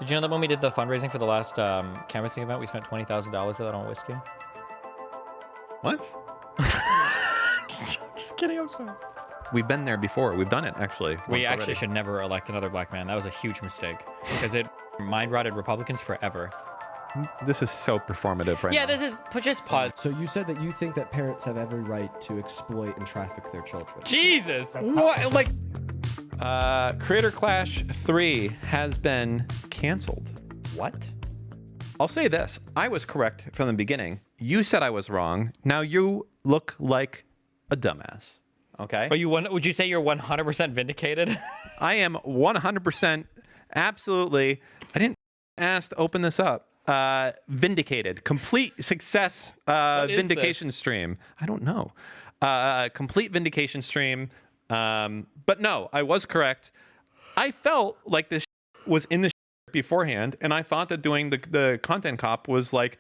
Did you know that when we did the fundraising for the last canvassing event, we spent $20,000 of that on whiskey? What? Just kidding, I'm sorry. We've been there before. We've done it, actually. We once actually already. should never elect another black man. That was a huge mistake because it mind-rotted Republicans forever. This is so performative right now. Yeah, this is... Just pause. So you said that you think that parents have every right to exploit and traffic their children. Jesus! What? Like, Creator Clash 3 has been canceled. What? I'll say this. I was correct from the beginning. You said I was wrong. Now you look like a dumbass. Okay? But would you say you're 100% vindicated? I am 100% absolutely. I didn't ask to open this up. Vindicated. Complete success vindication stream. I don't know. Complete vindication stream. But no, I was correct. I felt like this was in the beforehand, and I thought that doing the content cop was like,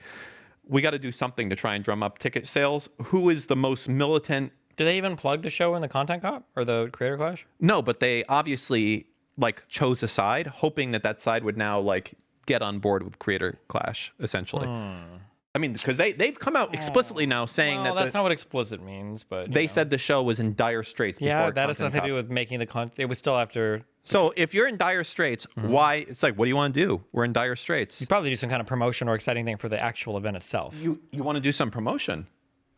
we got to do something to try and drum up ticket sales. Who is the most militant? Do they even plug the show in the Content Cop or the Creator Clash? No, but they obviously like chose a side, hoping that side would now like get on board with Creator Clash, essentially. I mean, because they've come out explicitly now saying Well, that that's not what explicit means, but they said the show was in dire straits. yeah, before that has Content nothing to do Cop. with making the content. It was still after. So if you're in dire straits, why? It's like, what do you want to do? We're in dire straits. You probably do some kind of promotion or exciting thing for the actual event itself. You want to do some promotion?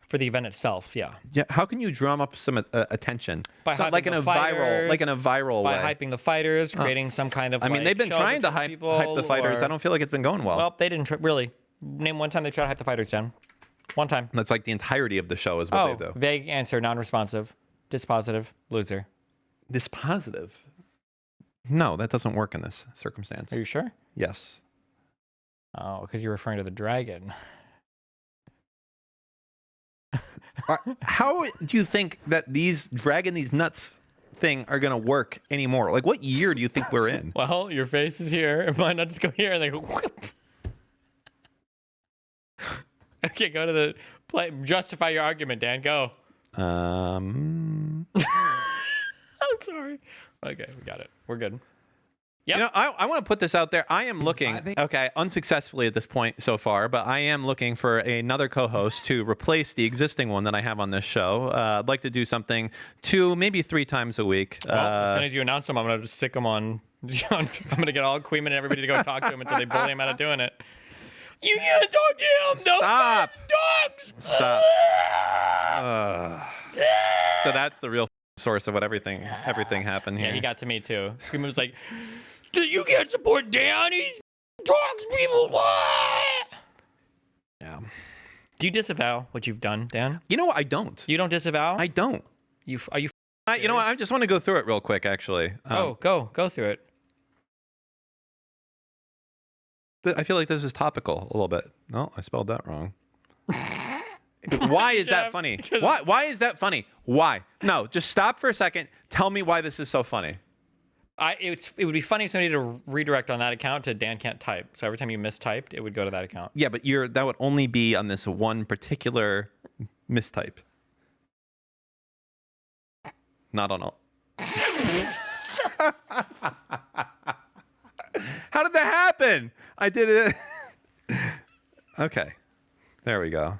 For the event itself, yeah. Yeah. How can you drum up some attention? By So, hyping like in the a fighters, viral by way. hyping the fighters, creating some kind of. I mean, like, they've been show trying to between hype the fighters. or- I don't feel like it's been going well. Well, they didn't really. Name one time they tried to hype the fighters down. One time. That's like the entirety of the show is what they do. Vague answer, non-responsive, dispositive, loser. Dispositive. No, that doesn't work in this circumstance. Are you sure? Yes. Oh, because you're referring to the dragon. How do you think that these dragging these nuts thing are gonna work anymore? Like, what year do you think we're in? Well, your face is here. Why not just go here and then go whoop? Okay, go to the play. Justify your argument, Dan. Go. I'm sorry. Okay, we got it. We're good. Yep. You know, I want to put this out there. I am looking, okay, unsuccessfully at this point so far, but I am looking for another co-host to replace the existing one that I have on this show. I'd like to do something 2, maybe 3 times a week. Well, as soon as you announce them, I'm going to just stick them on. I'm going to get all Queeman and everybody to go talk to him until they bully him out of doing it. You can't talk to him. No, Stop. dogs. Stop. So that's the real source of what everything happened here. Yeah, he got to me too. Queeman was like, "You can't support Dan. He's dogs people." Yeah. Do you disavow what you've done, Dan? You know what? I don't. You don't disavow? I don't. Are you? You know what? I just want to go through it real quick, actually. Go through it. I feel like this is topical a little bit. No, I spelled that wrong. Why is that funny? Why is that funny? Why? No, just stop for a second. Tell me why this is so funny. It would be funny if somebody did a redirect on that account to Dan can't type. So every time you mistyped, it would go to that account. Yeah, but that would only be on this one particular mistype. Not on all. How did that happen? I did it. Okay. There we go.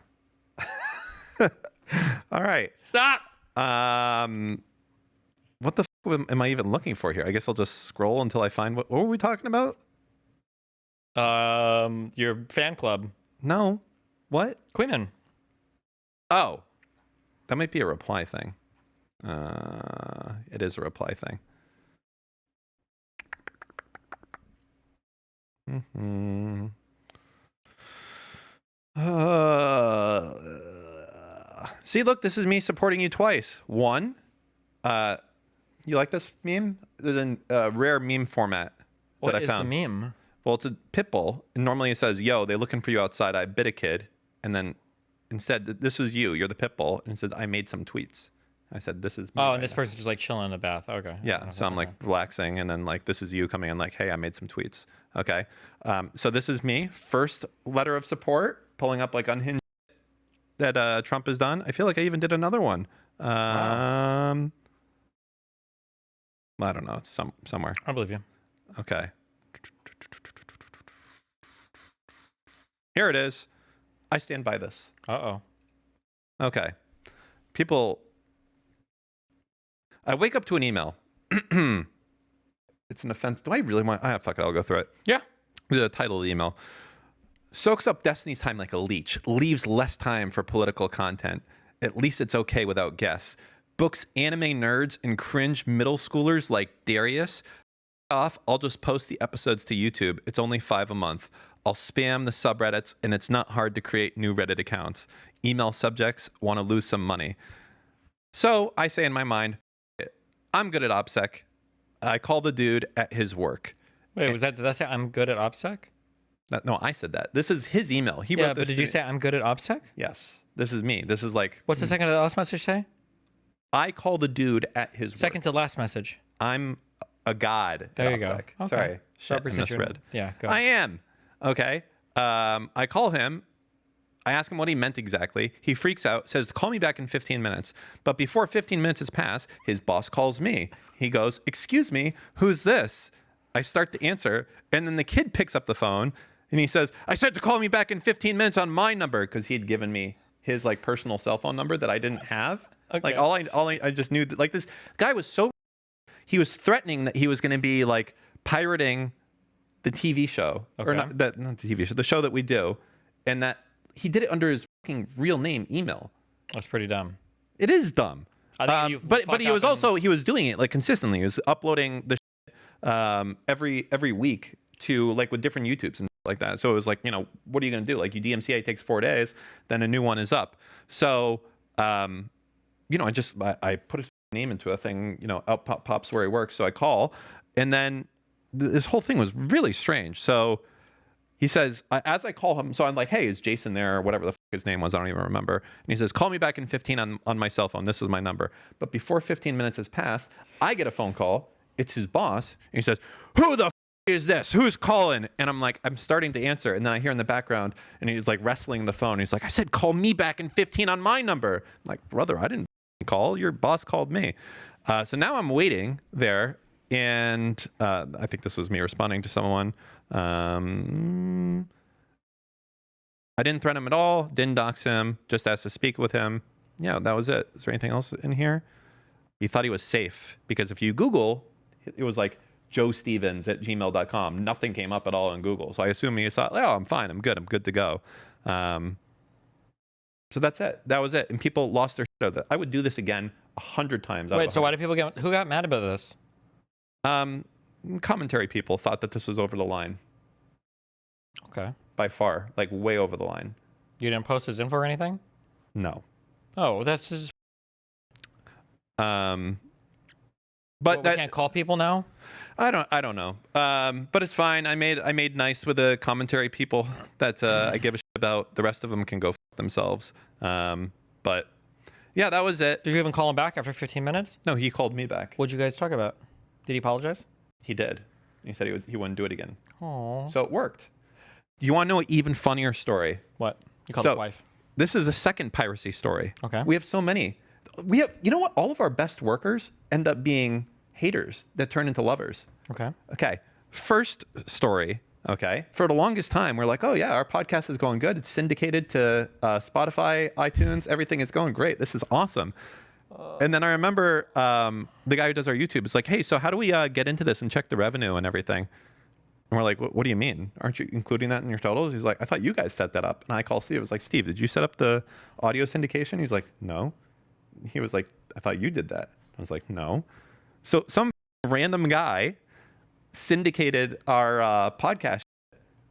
All right. Stop. What the am I even looking for here? I guess I'll just scroll until I find what were we talking about? Your fan club. No. What? Queeman. Oh. That might be a reply thing. It is a reply thing. See, look, this is me supporting you twice. One, you like this meme? There's a rare meme format that I found. What is the meme? Well, it's a pit bull. And normally it says, "Yo, they looking for you outside. I bit a kid." And then instead, this is you. You're the pit bull. And it said, "I made some tweets." I said, "This is me." Oh, right and this now. person's just like chilling in the bath. Okay. Yeah, so I'm like relaxing, and then like this is you coming in like, "Hey, I made some tweets." Okay, so this is me. First letter of support, pulling up like Unhinged that Trump has done. I feel like I even did another one. I don't know. It's somewhere. I believe you. Okay. here it is. I stand by this. Uh-oh. Okay. People, I wake up to an email. It's an offense. Do I really want? Fuck it. I'll go through it. Yeah. The title of the email. Soaks up Destiny's time like a leech. Leaves less time for political content. At least it's okay without guests. Books anime nerds and cringe middle schoolers like Darius. Off. I'll just post the episodes to YouTube. It's only $5 a month. I'll spam the subreddits, and it's not hard to create new Reddit accounts. Email subjects, want to lose some money. So I say in my mind, I'm good at OPSEC. I call the dude at his work. Wait, did that say I'm good at OPSEC? No, I said that. This is his email. He wrote this. But did you say I'm good at OPSEC? Yes. This is me. This is like... What's the second to the last message say? I call the dude at his Second work. to last message. I'm a god there at you go. OPSEC. Okay. Sorry. Shit, I misread. Yeah, go. I am. Okay. I call him. I ask him what he meant exactly. He freaks out, says, call me back in 15 minutes. But before 15 minutes has passed, his boss calls me. He goes, excuse me, who's this? I start to answer, and then the kid picks up the phone, and he says, I said to call me back in 15 minutes on my number, because he had given me his like personal cell phone number that I didn't have. Okay. Like I just knew that, like, this guy was so, he was threatening that he was going to be like pirating the TV show, or not the TV show, the show that we do, and that he did it under his fucking real name email. That's pretty dumb. It is dumb. I think but he was also, he was doing it like consistently. He was uploading the every week to like with different YouTubes and like that. So it was like, you know, what are you going to do? Like, you DMCA takes 4 days, then a new one is up. So, you know, I put his name into a thing, you know, out pops where he works. So I call, and then this whole thing was really strange. So he says, as I call him, so I'm like, hey, is Jason there, or whatever the fuck his name was, I don't even remember. And he says, call me back in 15 on my cell phone. This is my number. But before 15 minutes has passed, I get a phone call. It's his boss. And he says, who the is this? Who's calling? And I'm like, I'm starting to answer. And then I hear in the background, and he's like wrestling the phone. He's like, I said, call me back in 15 on my number. I'm like, brother, I didn't call. Your boss called me. So now I'm waiting there. And I think this was me responding to someone. I didn't threaten him at all. Didn't dox him. Just asked to speak with him. Yeah, that was it. Is there anything else in here? He thought he was safe, because if you Google, it was like joestevens@gmail.com. Nothing came up at all in Google. So I assume he thought, oh, I'm fine. I'm good to go. So that's it. That was it. And people lost their shit over that. I would do this again 100 times. Wait, so why did people who got mad about this? Commentary people thought that this was over the line. Okay. By far, like way over the line. You didn't post his info or anything? No. Oh, that's just... But we can't call people now? I don't know. But it's fine. I made nice with the commentary people that I give a shit about. The rest of them can go f themselves. But yeah, that was it. Did you even call him back after 15 minutes? No, he called me back. What'd you guys talk about? Did he apologize? He did. He said he wouldn't do it again. Oh. So it worked. You want to know an even funnier story? What? You called his wife. This is a second piracy story. Okay. We have so many. We have, you know what? All of our best workers end up being haters that turn into lovers. Okay. Okay. First story. Okay. For the longest time, we're like, oh yeah, our podcast is going good. It's syndicated to Spotify, iTunes. Everything is going great. This is awesome. And then I remember the guy who does our YouTube is like, hey, so how do we get into this and check the revenue and everything? And we're like, what do you mean? Aren't you including that in your totals? He's like, I thought you guys set that up. And I call Steve. I was like, Steve, did you set up the audio syndication? He's like, no. He was like, I thought you did that. I was like, no. So some random guy syndicated our podcast,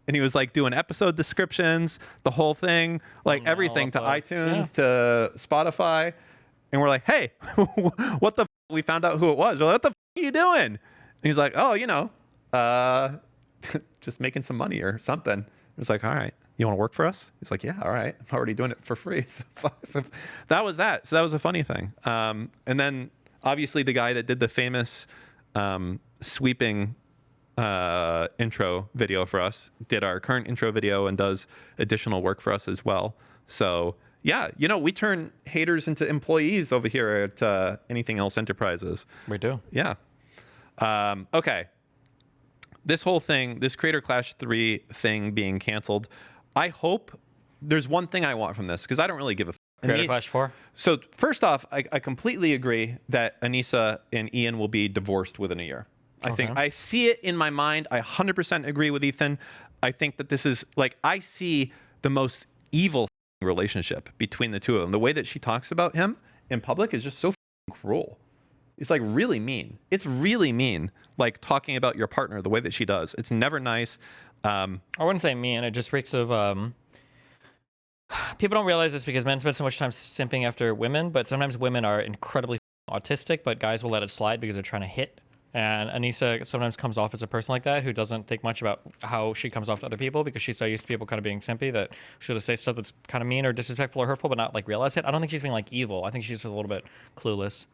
and he was like doing episode descriptions, the whole thing, like everything to iTunes, to Spotify. And we're like, hey, what the f? We found out who it was. We're like, what the f are you doing? And he's like, oh, you know, just making some money or something. It was like, all right, you want to work for us? He's like, yeah, all right. I'm already doing it for free. So that was that. So that was a funny thing. And then obviously the guy that did the famous sweeping intro video for us did our current intro video and does additional work for us as well. So yeah, you know, we turn haters into employees over here at Anything Else Enterprises. We do. Yeah. Okay. This whole thing, this Creator Clash 3 thing being canceled, I hope there's one thing I want from this because I don't really give a Creator Clash 4? So first off, I completely agree that Anisa and Ian will be divorced within a year. I think I see it in my mind. I 100% agree with Ethan. I think that this is like, I see the most evil relationship between the two of them. The way that she talks about him in public is just so cruel. It's like really mean. It's really mean, like talking about your partner the way that she does. It's never nice. I wouldn't say mean. It just reeks of people don't realize this because men spend so much time simping after women, but sometimes women are incredibly autistic, but guys will let it slide because they're trying to hit. And Anisa sometimes comes off as a person like that who doesn't think much about how she comes off to other people because she's so used to people kind of being simpy that she'll just say stuff that's kind of mean or disrespectful or hurtful, but not like realize it. I don't think she's being like evil. I think she's just a little bit clueless.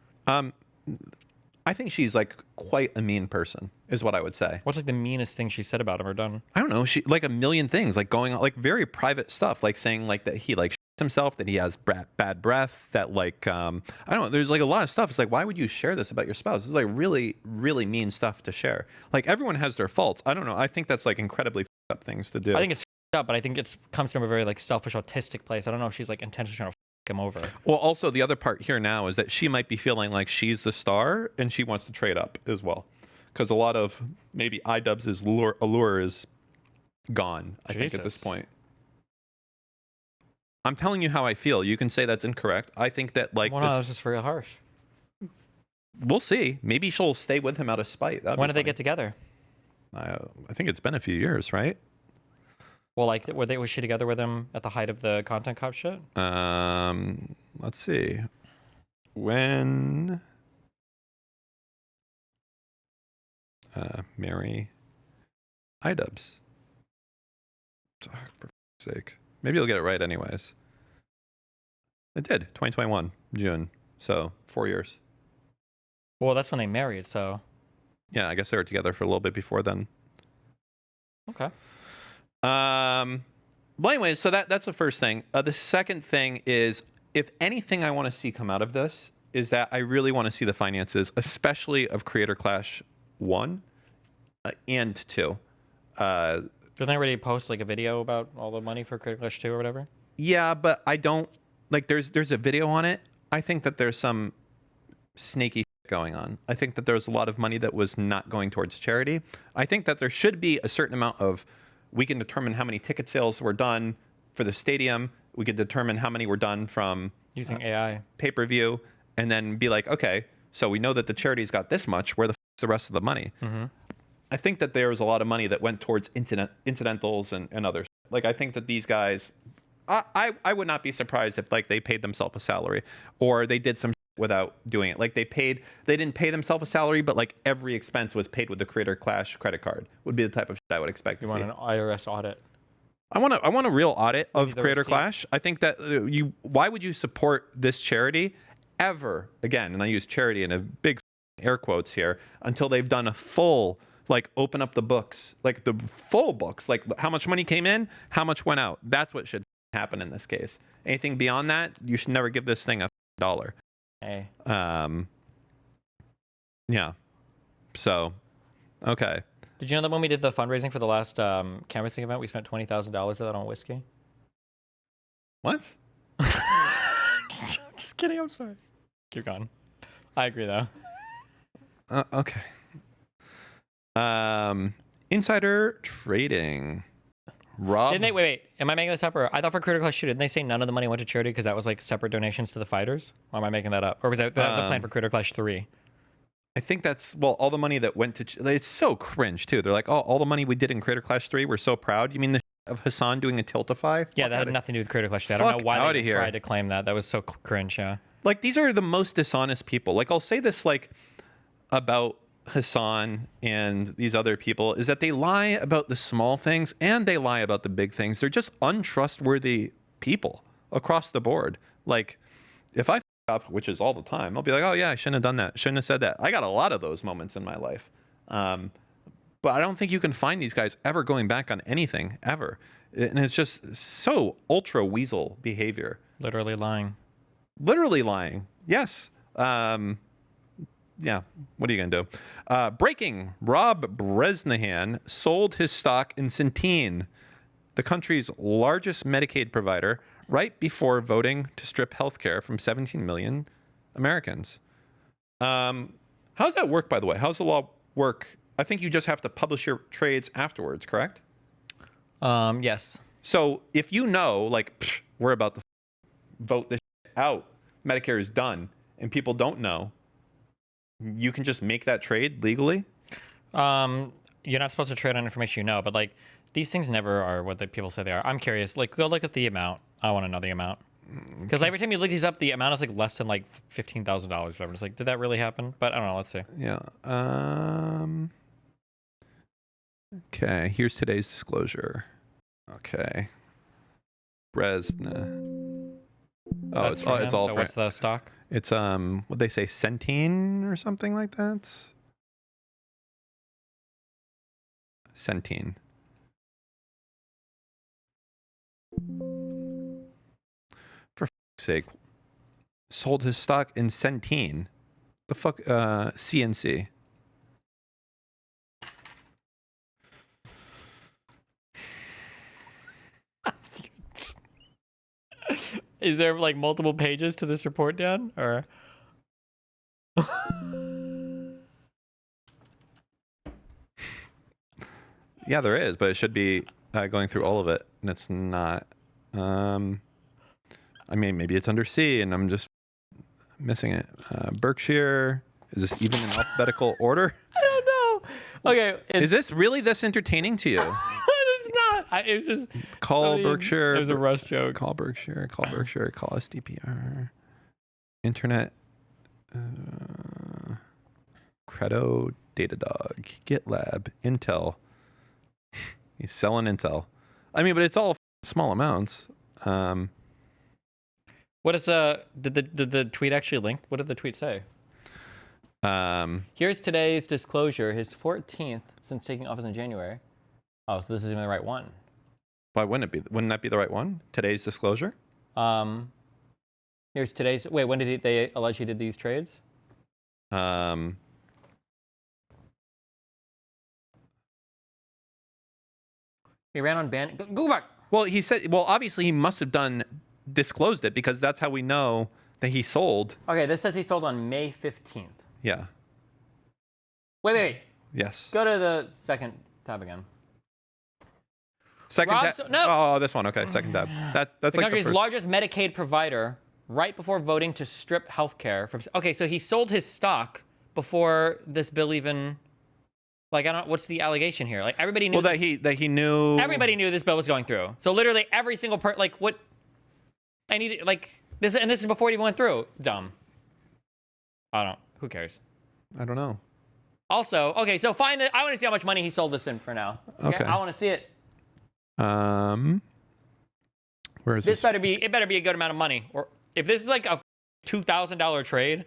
I think she's like quite a mean person, is what I would say. What's like the meanest thing she said about him or done? I don't know. She like a million things, like going on, like very private stuff, like saying like that he like himself, that he has bad breath, that like I don't know. There's like a lot of stuff. It's like, why would you share this about your spouse? It's like really, really mean stuff to share. Like everyone has their faults. I don't know. I think that's like incredibly up things to do. I think it's up, but I think it comes from a very like selfish, autistic place. I don't know if she's like intentionally trying to him over. Well, also the other part here now is that she might be feeling like she's the star and she wants to trade up as well, because a lot of maybe iDubbbz's allure is gone. I think at this point. I'm telling you how I feel. You can say that's incorrect. I think that like well, no, that was just very harsh. We'll see. Maybe she'll stay with him out of spite. When did they get together? I think it's been a few years, right? Well, like, was she together with him at the height of the content cop shit? Let's see. When Mary iDubbbz. Oh, for f***'s sake. Maybe you'll get it right anyways. It did. 2021, June. So 4 years. Well, that's when they married, so. Yeah, I guess they were together for a little bit before then. Okay. Well, anyways, so that's the first thing. The second thing is, if anything I want to see come out of this is that I really want to see the finances, especially of Creator Clash 1 and 2. Didn't they already post like a video about all the money for Creator Clash 2 or whatever? Yeah, but I don't like. There's a video on it. I think that there's some snaky going on. I think that there's a lot of money that was not going towards charity. I think that there should be a certain amount of. We can determine how many ticket sales were done for the stadium. We could determine how many were done from using AI pay-per-view, and then be like, okay, so we know that the charity's got this much. Where the f is the rest of the money? Mm-hmm. I think that there was a lot of money that went towards incidentals and others. Like, I think that these guys, I would not be surprised if like they paid themselves a salary or they did some without doing it. Like they didn't pay themselves a salary, but like every expense was paid with the Creator Clash credit card would be the type of shit I would expect to see. You want an IRS audit? I want a real audit of Creator Clash. I think that why would you support this charity ever again? And I use charity in a big air quotes here until they've done a full, like open up the books, like the full books, like how much money came in, how much went out. That's what should happen in this case. Anything beyond that, you should never give this thing $1. Hey. Yeah. So, okay. Did you know that when we did the fundraising for the last canvassing event, we spent $20,000 of that on whiskey? What? Just kidding. I'm sorry. Keep going. I agree, though. Okay. Insider trading. Rob. Didn't they? Wait. Am I making this up? Or I thought for Critical Clash 2, didn't they say none of the money went to charity because that was like separate donations to the fighters? Or am I making that up? Or was that the plan for Critical Clash 3? I think that's, well, all the money that went to, it's so cringe too. They're like, oh, all the money we did in Creator Clash 3, we're so proud. You mean the of Hassan doing a Tiltify? Yeah, that had nothing to do with Creator Clash 3. I don't know why they tried to claim that. That was so cringe, yeah. Like, these are the most dishonest people. Like, I'll say this, like, about Hassan and these other people, is that they lie about the small things and they lie about the big things. They're just untrustworthy people across the board. Like, if I f up, which is all the time, I'll be like, oh yeah, I shouldn't have done that. Shouldn't have said that. I got a lot of those moments in my life. But I don't think you can find these guys ever going back on anything, ever. And it's just so ultra weasel behavior. Literally lying. Literally lying. Yes. Yeah, what are you going to do? Breaking. Rob Bresnahan sold his stock in Centene. the country's largest Medicaid provider, right before voting to strip healthcare from 17 million Americans. How's that work, by the way? How's the law work? I think you just have to publish your trades afterwards, correct? Yes. So if you know, like, we're about to vote this out, Medicare is done, and people don't know, you can just make that trade legally? You're not supposed to trade on information you know, but like these things never are what the people say they are. I'm curious. Like, go look at the amount. I want to know the amount. Because every time you look these up, the amount is like less than like $15,000 or whatever. It's like, did that really happen? But I don't know. Let's see. Yeah. Okay. Here's today's disclosure. Okay. Bresna. Oh, That's it's all so what's the stock? It's what they say, Centene or something like that. Centene. For fuck's sake, sold his stock in Centene. The fuck, CNC. Is there like multiple pages to this report, Dan? Or Yeah, there is, but it should be going through all of it, and it's not. I mean, maybe it's under C, and I'm just missing it. Berkshire. Is this even in alphabetical order? I don't know. Okay, Is this really this entertaining to you? it's not. It was just Call Berkshire. It was a Russ joke. Call Berkshire. Call Berkshire. Call SDPR. Internet. Credo. Datadog. GitLab. Intel. He's selling Intel. I mean, but it's all small amounts. What is did the tweet actually link? What did the tweet say? Here's today's disclosure, his 14th since taking office in January. Oh, so this isn't even the right one. Why wouldn't it be? Wouldn't that be the right one? Today's disclosure? Here's today's. Wait, when did they allege he did these trades? He ran on ban. Go back. Well, he said. Well, obviously he must have disclosed it because that's how we know that he sold. Okay, this says he sold on May 15th. Yeah. Wait. Yes. Go to the second tab again. Second tab. No. Oh, this one. Okay, second tab. That's The like country's the first. largest Medicaid provider, right before voting to strip healthcare from. Okay, so he sold his stock before this bill even. Like, I don't. What's the allegation here? Like, everybody knew. Well, that he knew. Everybody knew this bill was going through. So literally every single like what. I need like this, and this is before it even went through. Dumb. I don't. Who cares? I don't know. Also, okay, so find the. I want to see how much money he sold this in for now. Okay. I want to see it. Where is This this? better be. It better be a good amount of money. Or if this is like a $2,000 trade.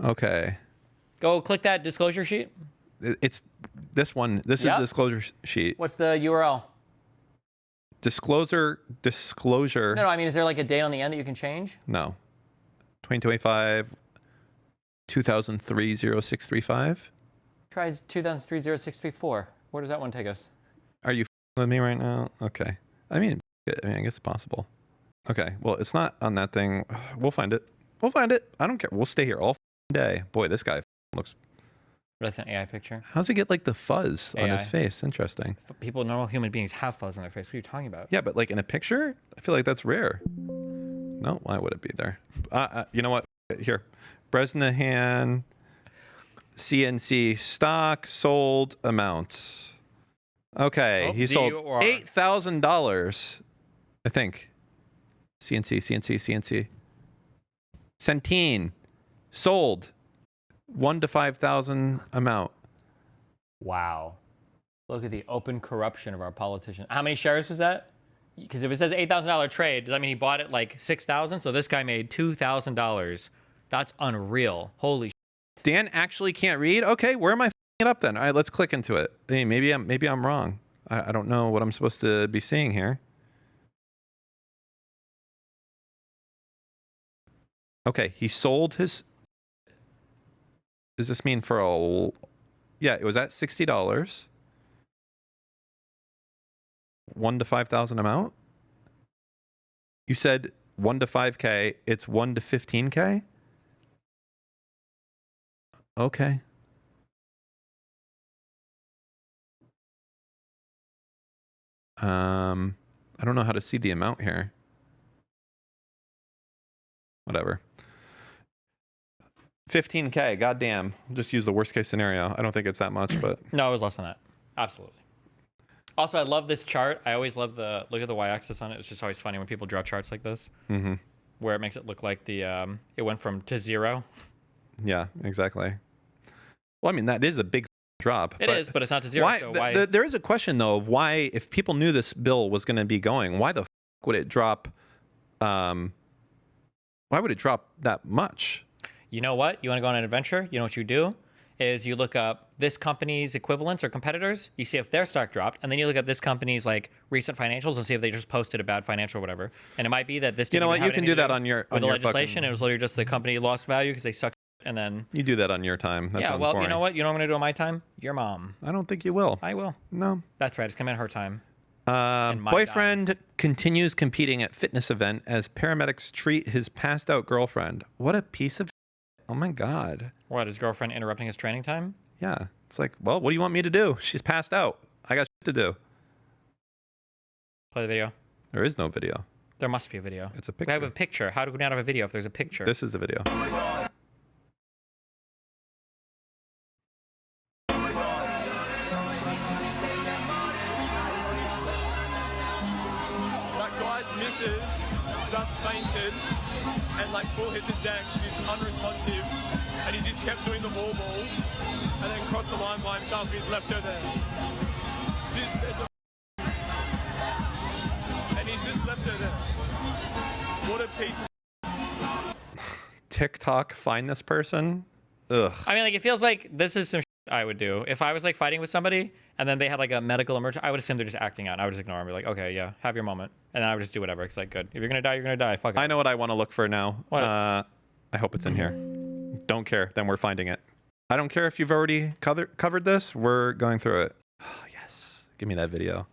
Okay. Go click that disclosure sheet. It's this one. This is the disclosure sheet. What's the URL? Disclosure. No, I mean, is there like a date on the end that you can change? No. 2025. 2003 0635. Try 2003 0634. Where does that one take us? Are you with me right now? Okay. I mean, I guess it's possible. Okay. Well, it's not on that thing. We'll find it. I don't care. We'll stay here all day. Boy, this guy looks. That's an AI picture. How's he get like the fuzz on his face? Interesting. People, normal human beings have fuzz on their face. What are you talking about? Yeah, but like in a picture, I feel like that's rare. No, why would it be there? You know what? Here. Bresnahan, CNC stock sold amounts. Okay, he sold $8,000, I think. CNC. Centene sold 1 to 5,000 amount. Wow. Look at the open corruption of our politicians. How many shares was that? Because if it says $8,000 trade, does that mean he bought it like 6,000? So this guy made $2,000. That's unreal. Holy shit. Dan actually can't read? Okay, where am I f***ing it up then? All right, let's click into it. Hey, maybe I'm wrong. I don't know what I'm supposed to be seeing here. Okay, he sold his. Does this mean for a? Yeah, it was at $60. 1 to 5,000 amount? You said 1 to 5K. It's 1 to 15K? Okay. I don't know how to see the amount here. Whatever. 15K, goddamn. Just use the worst case scenario. I don't think it's that much, but No, it was less than that. Absolutely. Also, I love this chart. I always love the look at the y-axis on it. It's just always funny when people draw charts like this, where it makes it look like the it went from to 0. Yeah, exactly. Well, I mean, that is a big drop. It is, but it's not to 0. Why, so why? there is a question, though, of why, if people knew this bill was going to be going, why the would it drop? Why would it drop that much? You know what? You want to go on an adventure? You know what you do? Is you look up this company's equivalents or competitors. You see if their stock dropped, and then you look up this company's like recent financials and see if they just posted a bad financial or whatever. And it might be that this. You know didn't what? even You have can anything do to that on your with the your legislation. fucking... It was literally just the company lost value because they sucked. And then you do that on your time. That yeah, sounds well, boring. you know what? You know what I'm gonna do on my time? Your mom. I don't think you will. I will. No. That's right. It's coming at her time. Boyfriend continues competing at fitness event as paramedics treat his passed out girlfriend. What a piece of... Oh my God. What, his girlfriend interrupting his training time? Yeah. It's like, well, what do you want me to do? She's passed out. I got shit to do. Play the video. There is no video. There must be a video. It's a We picture. have a picture. How do we not have a video if there's a picture? This is the video. Misses just fainted and like full hit the deck. She's unresponsive and he just kept doing the wall balls and then crossed the line by himself. He's left her there. And he's just left her there. What a piece of... TikTok, find this person. Ugh. I mean, like, it feels like this is some I would do. If I was like fighting with somebody and then they had like a medical emergency, I would assume they're just acting out. And I would just ignore them. Be like, okay, yeah, have your moment. And then I would just do whatever. It's like, good. If you're going to die, you're going to die. Fuck it. I know what I want to look for now. What? I hope it's in here. Don't care. Then we're finding it. I don't care if you've already covered this. We're going through it. Oh, yes. Give me that video.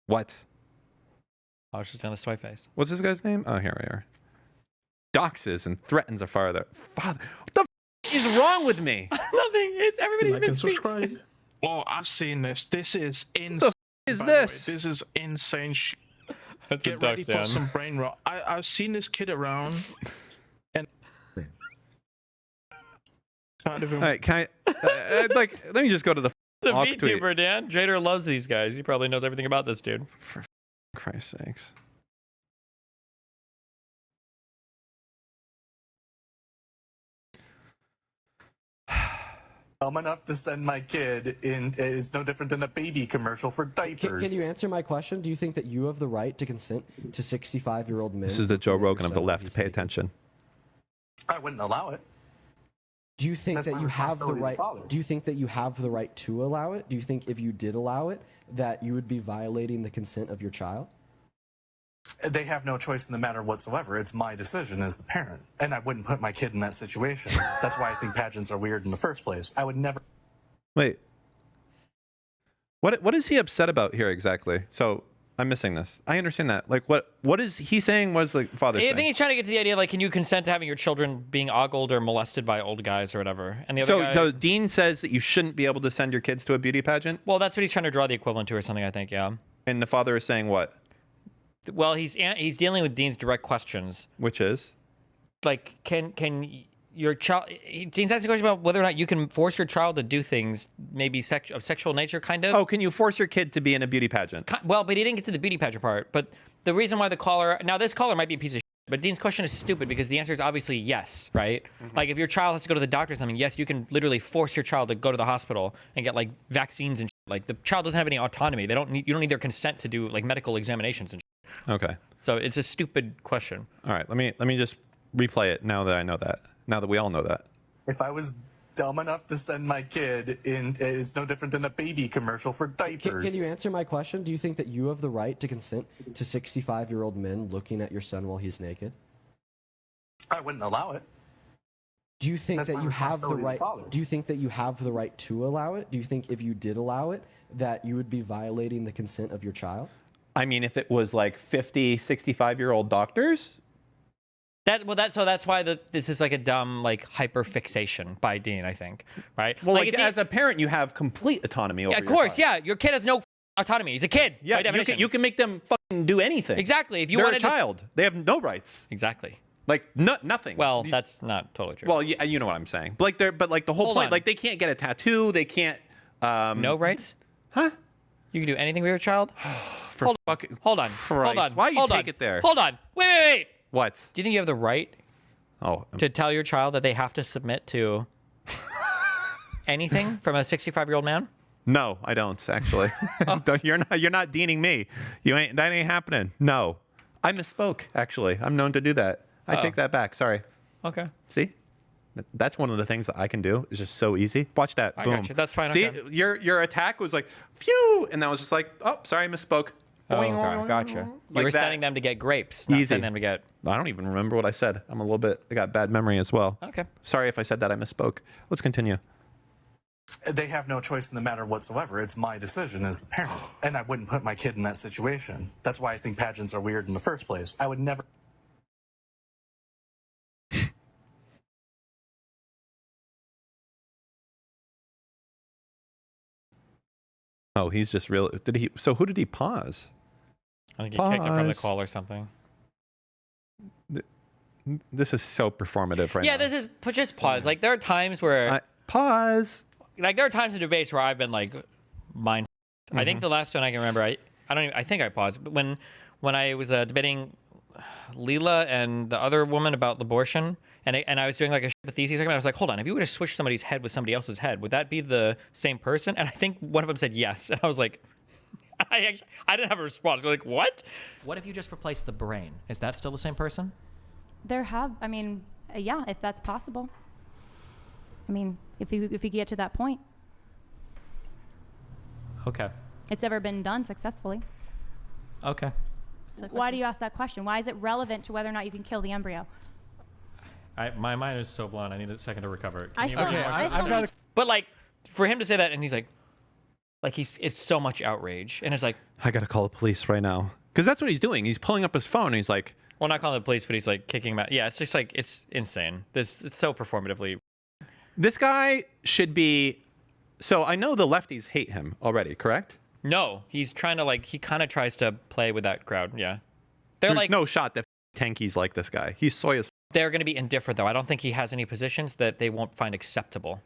What? I was just doing the soy face. What's this guy's name? Oh, here we are. Doxes and threatens a father. What the is wrong with me? Nothing. It's everybody Like and misspeaks. subscribe. Oh, I've seen this. This is insane. The is this? This is insane. That's Get ready for some brain rot. I've seen this kid around, and can't even. All right, can I like? Let me just go to the It's a tweet. VTuber, Dan. Jader loves these guys. He probably knows everything about this dude. For Christ's sakes. I'm enough to send my kid in. It's no different than a baby commercial for diapers. Can you answer my question? Do you think that you have the right to consent to 65-year-old men? This is the Joe looking at Rogan your of the son while left. he's Pay naked? attention. I wouldn't allow it. Do you think That's that my you have the responsibility as a right? father. Do you think that you have the right to allow it? Do you think if you did allow it, that you would be violating the consent of your child? They have no choice in the matter whatsoever. It's my decision as the parent, and I wouldn't put my kid in that situation. That's why I think pageants are weird in the first place. I would never. Wait. What is he upset about here exactly? So I'm missing this. I understand that. Like, what is he saying was like father? I think he's trying to get to the idea, like, can you consent to having your children being ogled or molested by old guys or whatever? And the other guy, So Dean says that you shouldn't be able to send your kids to a beauty pageant, well, that's what he's trying to draw the equivalent to or something, I think, yeah. and the father is saying what? Well, he's dealing with Dean's direct questions. Which is? Like, can your child... Dean's asking a question about whether or not you can force your child to do things maybe of sexual nature, kind of. Oh, can you force your kid to be in a beauty pageant? Well, but he didn't get to the beauty pageant part. But the reason why the caller... Now, this caller might be a piece of shit, but Dean's question is stupid because the answer is obviously yes, right? Like, if your child has to go to the doctor or something, yes, you can literally force your child to go to the hospital and get, like, vaccines and shit. Like, the child doesn't have any autonomy. You don't need their consent to do, like, medical examinations and shit. Okay. So it's a stupid question. All right. Let me just replay it now that I know that. Now that we all know that. If I was dumb enough to send my kid in, it's no different than a baby commercial for diapers. Can you answer my question? Do you think that you have the right to consent to 65-year-old men looking at your son while he's naked? I wouldn't allow it. Do you think That's that my you have the responsibility as a right? father. Do you think that you have the right to allow it? Do you think if you did allow it, that you would be violating the consent of your child? I mean, if it was like 50, 65-year-old doctors, That's why this is like a dumb like hyper fixation by Dean, I think, right? well, like if as a parent, you have complete autonomy over of your course, child. yeah, your kid has no autonomy. He's a kid. Yeah, by definition. you can make them fucking do anything. Exactly. If you They're a wanted to child, they have no rights. Exactly. Like nothing. Well, that's not totally true. well, yeah, you know what I'm saying. But like the whole Hold point, on. like they can't get a tattoo. They can't. No rights? Huh? You can do anything with your child? For fucking Hold on. Christ. Hold on. Why you hold take on. it there? Hold on. Wait. What? Do you think you have the right Oh, to tell your child that they have to submit to anything from a 65-year-old man? no, I don't actually. You're not deaning me. That ain't happening. No, I misspoke. Actually, I'm known to do that. I take that back. Sorry. Okay. See, that's one of the things that I can do. It's just so easy. Watch that. I Boom. got you. That's fine, See, okay. your attack was like, phew, and that was just like, oh, sorry, I misspoke. Oh, okay. Gotcha. You Like were that. sending them to get grapes, not Easy. sending them to get... I don't even remember what I said. I got bad memory as well. Okay. Sorry if I said that. I misspoke. Let's continue. They have no choice in the matter whatsoever. It's my decision as the parent. And I wouldn't put my kid in that situation. That's why I think pageants are weird in the first place. I would never. Oh, he's just real. So who did he pause? I think you kicked him from the Pause. call or something. This is so performative right now. Yeah, this is... Just pause. Like, there are times where... Pause. Like, there are times in debates where I've been, like, mind... I think the last one I can remember, I think I paused, but when I was debating Leela and the other woman about abortion, and I was doing, like, a thesis segment, I was like, hold on, if you were to switch somebody's head with somebody else's head, would that be the same person? And I think one of them said yes. And I was like... I didn't have a response. Like, what? What if you just replaced the brain? Is that still the same person? Yeah, if that's possible. I mean, if you get to that point. Okay. It's ever been done successfully. Okay. Why do you ask that question? Why is it relevant to whether or not you can kill the embryo? My mind is so blown. I need a second to recover. I still- Okay, I I've got a But like, for him to say that, and he's like it's so much outrage, and it's like, I gotta call the police right now because that's what he's doing. He's pulling up his phone and he's like, well, not calling the police, but he's like kicking him out. Yeah, it's just like it's insane. It's so performatively. this guy should be. So I know the lefties hate him already, correct? No, he's trying to he kind of tries to play with that crowd. Yeah, they're There's like no shot that tankies like this guy. He's soy as. They're going to be indifferent though. I don't think he has any positions that they won't find acceptable.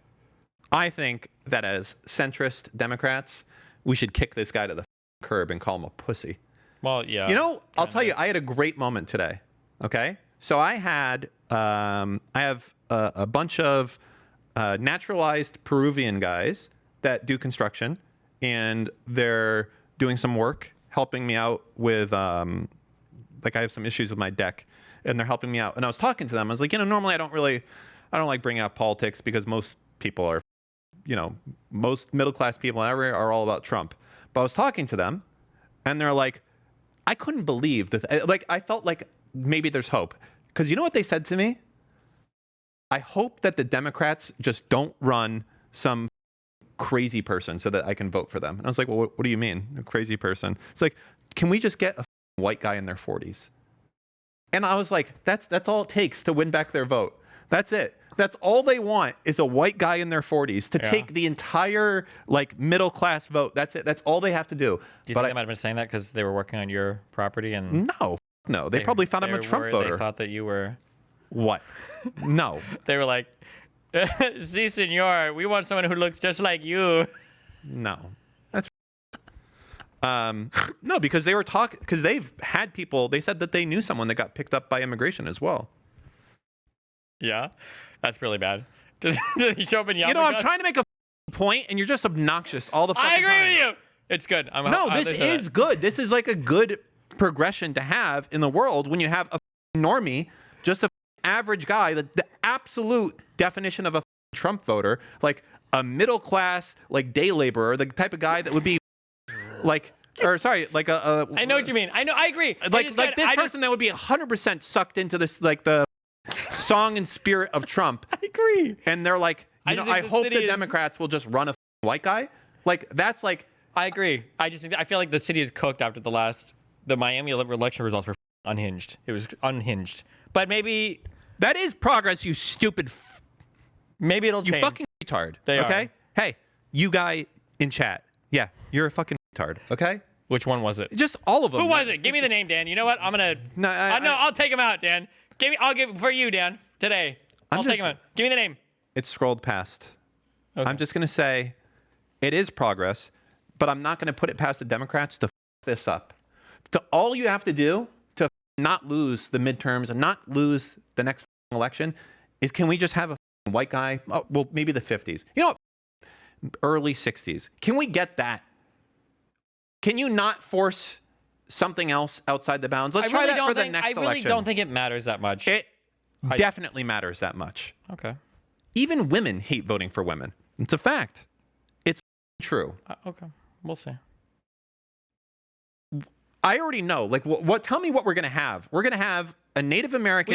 I think that as centrist Democrats, we should kick this guy to the curb and call him a pussy. Well, yeah. You know, I'll kinda tell you, is. I had a great moment today. Okay, so I have a bunch of naturalized Peruvian guys that do construction, and they're doing some work, helping me out with I have some issues with my deck, and they're helping me out. And I was talking to them. I was like, normally I don't like bringing up politics because most people are, most middle class people ever are all about Trump. But I was talking to them, and they're like, I couldn't believe that. I felt like maybe there's hope. Because you know what they said to me? I hope that the Democrats just don't run some crazy person so that I can vote for them. And I was like, well, what do you mean, a crazy person? It's like, can we just get a white guy in their 40s? And I was like, that's all it takes to win back their vote. That's it. That's all they want is a white guy in their 40s to take the entire middle class vote. That's it. That's all they have to do. Do you think they might have been saying that because they were working on your property and No, they probably thought I'm a Trump voter. They thought that you were. What? No. They were like, "Si, senor, we want someone who looks just like you." No. That's no, because they were because they've had people. They said that they knew someone that got picked up by immigration as well. Yeah, that's really bad. Did he show up in I'm trying to make a point, and you're just obnoxious all the fucking I agree time. with you. It's good. This is good. This is like a good progression to have in the world when you have a normie, just a average guy, the absolute definition of a Trump voter, like a middle class, day laborer, the type of guy that would be I know what you mean. I know. I agree. This person that would be 100% sucked into this, the song and spirit of Trump. I agree. And they're like, I hope the Democrats will just run a white guy. Like, that's like. I agree. I feel like the city is cooked after the Miami election results were unhinged. It was unhinged. But maybe. That is progress, you stupid. Maybe it'll change. You fucking retard. They okay? are. Hey, you guy in chat. Yeah, you're a fucking retard. Okay? Which one was it? Just all of them. Who was it? Give me the name, Dan. You know what? I'm gonna. No, I'll take him out, Dan. I'll give for you, Dan. Today, I'll take him out. Give me the name. It's scrolled past. Okay. I'm just gonna say, it is progress, but I'm not gonna put it past the Democrats to this up. All you have to do to not lose the midterms and not lose the next election is, can we just have a white guy? Oh, well, maybe the 50s. You know what? Early 60s. Can we get that? Can you not force something else outside the bounds? Let's try that for the next election. I really don't think it matters that much. It definitely matters that much. Okay. Even women hate voting for women. It's a fact. It's true. Okay. We'll see. I already know. Like, what? Tell me what we're gonna have. We're gonna have a Native American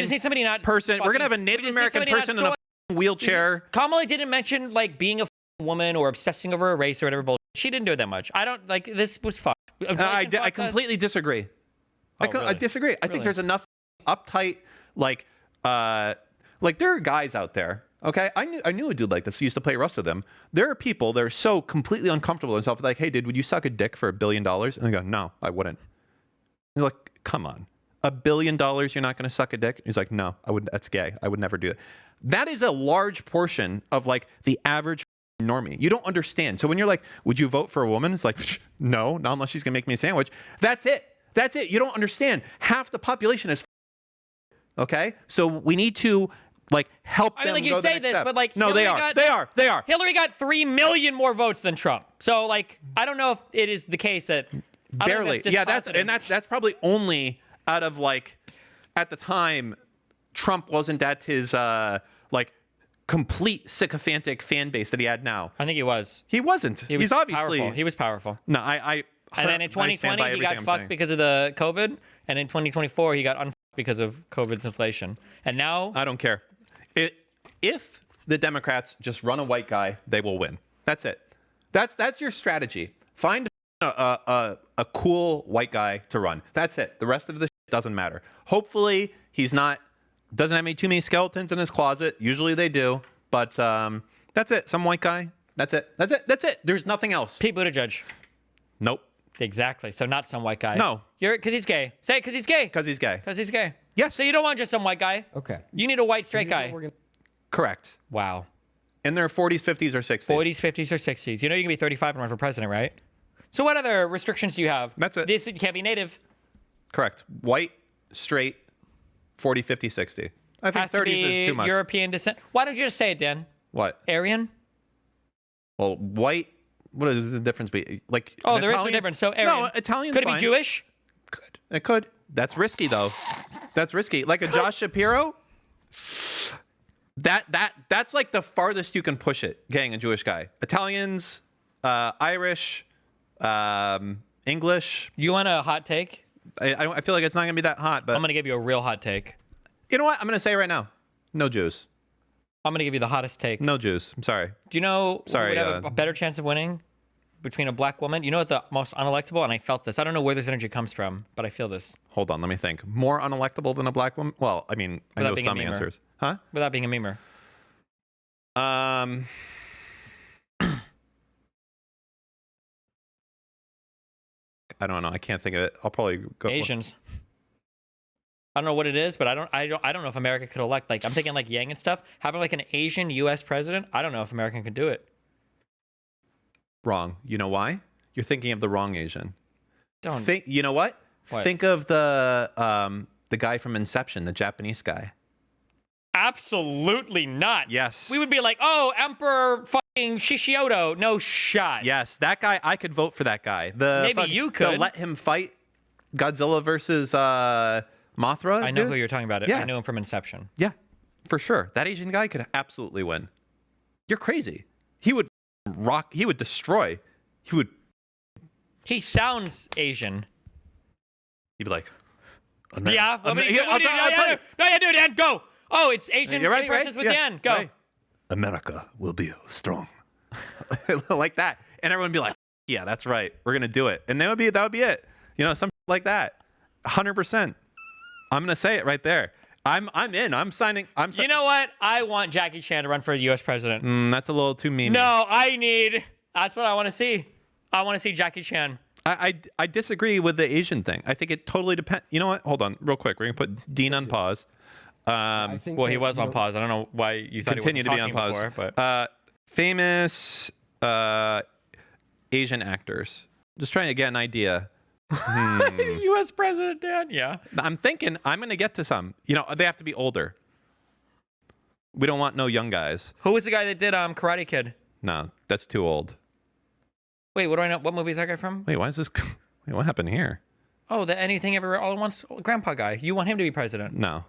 person. We're gonna have a Native American person in a wheelchair. Kamala didn't mention like being a woman or obsessing over a race or whatever bullshit. She didn't do it that much. I don't like this was fucked. I completely disagree. I disagree. I think there's enough uptight, like there are guys out there. Okay, I knew a dude like this who used to play Rust with them. There are people that are so completely uncomfortable with themselves. Like, hey, dude, would you suck a dick for $1 billion? And they go, no, I wouldn't. They're like, come on, $1 billion, you're not going to suck a dick? He's like, no, I would. That's gay. I would never do that. That is a large portion of like the average normie. You don't understand. So when you're like, would you vote for a woman? It's like, no, not unless she's gonna make me a sandwich. That's it. That's it. You don't understand. Half the population is okay. So we need to like help them. I mean, like go you the say next this, step. but like no, Hillary they are. Hillary got 3 million more votes than Trump. So like, I don't know if it is the case that barely. Yeah, that's probably only out of like at the time Trump wasn't at his like complete sycophantic fan base that he had now. I think he was. He wasn't. He's obviously powerful. He was powerful. No, and then in 2020 he got fucked because of the COVID, and in 2024 he got unfucked because of COVID's inflation. And now I don't care. If the Democrats just run a white guy, they will win. That's it. That's your strategy. Find a cool white guy to run. That's it. The rest of the shit doesn't matter. Hopefully he's not doesn't have too many skeletons in his closet. Usually they do, but that's it. Some white guy. That's it. There's nothing else. Pete Buttigieg. Nope. Exactly. So not some white guy. No. Because he's gay. Say it because he's gay. Because he's gay. Because he's gay. Yes. So you don't want just some white guy. Okay. You need a white straight guy. Correct. Wow. In their 40s, 50s, or 60s. 40s, 50s, or 60s. You know you can be 35 and run for president, right? So what other restrictions do you have? That's it. You can't be native. Correct. White, straight, 40, 50, 60. I think 30s is too much. European descent. Why don't you just say it, Dan? What? Aryan? Well, white. What is the difference? Like, oh, there is a difference. So Aryan. No, Italian's Could it fine. be Jewish? Could. It could. That's risky though. That's risky. Like a Josh Shapiro. That's like the farthest you can push it. Getting a Jewish guy. Italians, Irish, English. You want a hot take? I feel like it's not gonna be that hot, but I'm gonna give you a real hot take. You know what? I'm gonna say right now, no Jews. I'm gonna give you the hottest take. No Jews. I'm sorry. Do you know who Sorry, would have a better chance of winning between a black woman? You know what the most unelectable? And I felt this. I don't know where this energy comes from, but I feel this. Hold on, let me think. More unelectable than a black woman? Well, I mean, I know some answers. Huh? Without being a memer. I don't know. I can't think of it. I'll probably go Asians. I don't know what it is, but I don't know if America could elect. Like I'm thinking like Yang and stuff. Having like an Asian U.S. president, I don't know if America could do it. Wrong. You know why? You're thinking of the wrong Asian. Don't think. You know what? Think of the guy from Inception, the Japanese guy. Absolutely not. Yes. We would be like, oh, Emperor fucking Shishiodo. No shot. Yes, that guy. I could vote for that guy. Maybe you could. Let him fight Godzilla versus Mothra. I know who you're talking about. Yeah. I knew him from Inception. Yeah, for sure. That Asian guy could absolutely win. You're crazy. He would rock. He would destroy. He would. He sounds Asian. He'd be like, yeah. No, you do, Dan. Go. Oh, it's Asian You ready? impressions Right? with Yeah. Dan. Go. Ready? America will be strong. Like that. And everyone would be like, yeah, that's right. We're going to do it. And that would be it. You know, something like that. 100%. I'm going to say it right there. I'm in. I'm signing. You know what? I want Jackie Chan to run for the U.S. president. That's a little too mean. No, that's what I want to see. I want to see Jackie Chan. I disagree with the Asian thing. I think it totally depends. You know what? Hold on real quick. We're going to put Dean on pause. I think Well, that, he was you on know, pause. I don't know why you thought Continue he to be wasn't on talking pause. before, but Famous Asian actors. Just trying to get an idea. U.S. president, Dan. Yeah. I'm thinking I'm going to get to some. You know, they have to be older. We don't want no young guys. Who was the guy that did Karate Kid? No, that's too old. Wait, what do I know? What movie is that guy from? Wait, why is this? Wait, what happened here? Oh, the Anything Everywhere All at Once grandpa guy. You want him to be president? No.